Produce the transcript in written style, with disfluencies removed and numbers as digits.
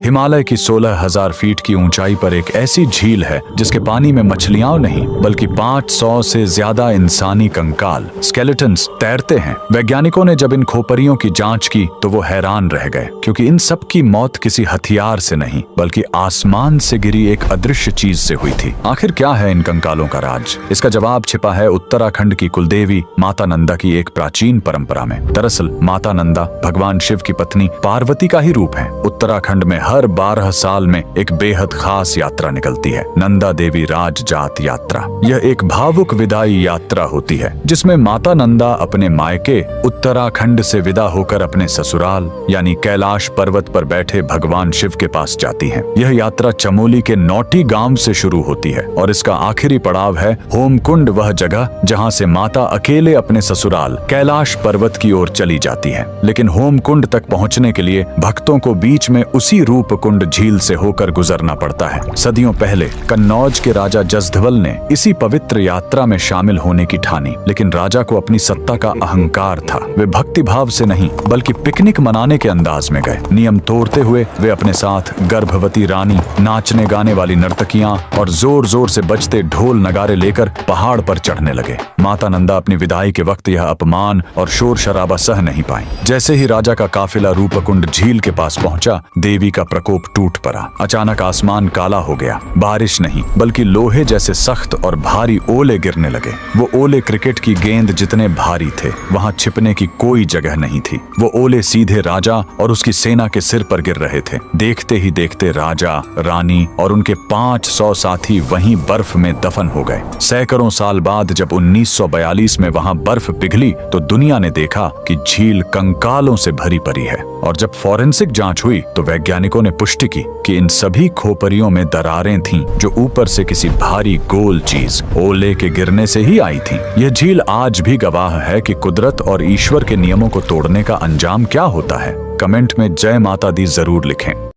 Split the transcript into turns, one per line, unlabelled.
हिमालय की 16,000 फीट की ऊंचाई पर एक ऐसी झील है जिसके पानी में मछलियां नहीं बल्कि 500 से ज्यादा इंसानी कंकाल स्केलेटन्स तैरते हैं। वैज्ञानिकों ने जब इन खोपरियों की जांच की तो वो हैरान रह गए, क्योंकि इन सब की मौत किसी हथियार से नहीं बल्कि आसमान से गिरी एक अदृश्य चीज से हुई थी। आखिर क्या है इन कंकालों का राज? इसका जवाब छिपा है उत्तराखंड की कुलदेवी माता नंदा की एक प्राचीन परंपरा में। दरअसल माता नंदा भगवान शिव की पत्नी पार्वती का ही रूप है। उत्तराखंड में हर 12 साल में एक बेहद खास यात्रा निकलती है, नंदा देवी राज जात यात्रा। यह एक भावुक विदाई यात्रा होती है जिसमें माता नंदा अपने मायके उत्तराखंड से विदा होकर अपने ससुराल यानी कैलाश पर्वत पर बैठे भगवान शिव के पास जाती है। यह यात्रा चमोली के नौटी गांव से शुरू होती है और इसका आखिरी पड़ाव है होमकुंड, वह जगह जहां से माता अकेले अपने ससुराल कैलाश पर्वत की ओर चली जाती है। लेकिन होमकुंड तक पहुंचने के लिए भक्तों को बीच में उसी रूपकुंड झील से होकर गुजरना पड़ता है। सदियों पहले कन्नौज के राजा जसधवल ने इसी पवित्र यात्रा में शामिल होने की ठानी, लेकिन राजा को अपनी सत्ता का अहंकार था। वे भक्ति भाव से नहीं बल्कि पिकनिक मनाने के अंदाज में गए। नियम तोड़ते हुए वे अपने साथ गर्भवती रानी, नाचने गाने वाली नर्तकियां और जोर जोर से बजते ढोल नगारे लेकर पहाड़ पर चढ़ने लगे। माता नंदा अपनी विदाई के वक्त यह अपमान और शोर शराबा सह नहीं पाई। जैसे ही राजा का काफिला रूपकुंड झील के पास पहुंचा, देवी का प्रकोप टूट पड़ा। अचानक आसमान काला हो गया। बारिश नहीं बल्कि लोहे जैसे सख्त और भारी ओले गिरने लगे। वो ओले क्रिकेट की गेंद जितने भारी थे। वहां छिपने की कोई जगह नहीं थी। वो ओले सीधे राजा और उसकी सेना के सिर पर गिर रहे थे। देखते ही देखते राजा, रानी और उनके 500 साथी वहीं बर्फ में दफन हो गए। सैकड़ों साल बाद जब 1942 में वहां बर्फ पिघली तो दुनिया ने देखा कि झील कंकालों से भरी पड़ी है। और जब फॉरेंसिक जांच हुई तो वैज्ञानिकों ने पुष्टि की कि इन सभी खोपरियों में दरारें थीं जो ऊपर से किसी भारी गोल चीज ओले के गिरने से ही आई थीं। यह झील आज भी गवाह है कि कुदरत और ईश्वर के नियमों को तोड़ने का अंजाम क्या होता है। कमेंट में जय माता दी जरूर लिखें।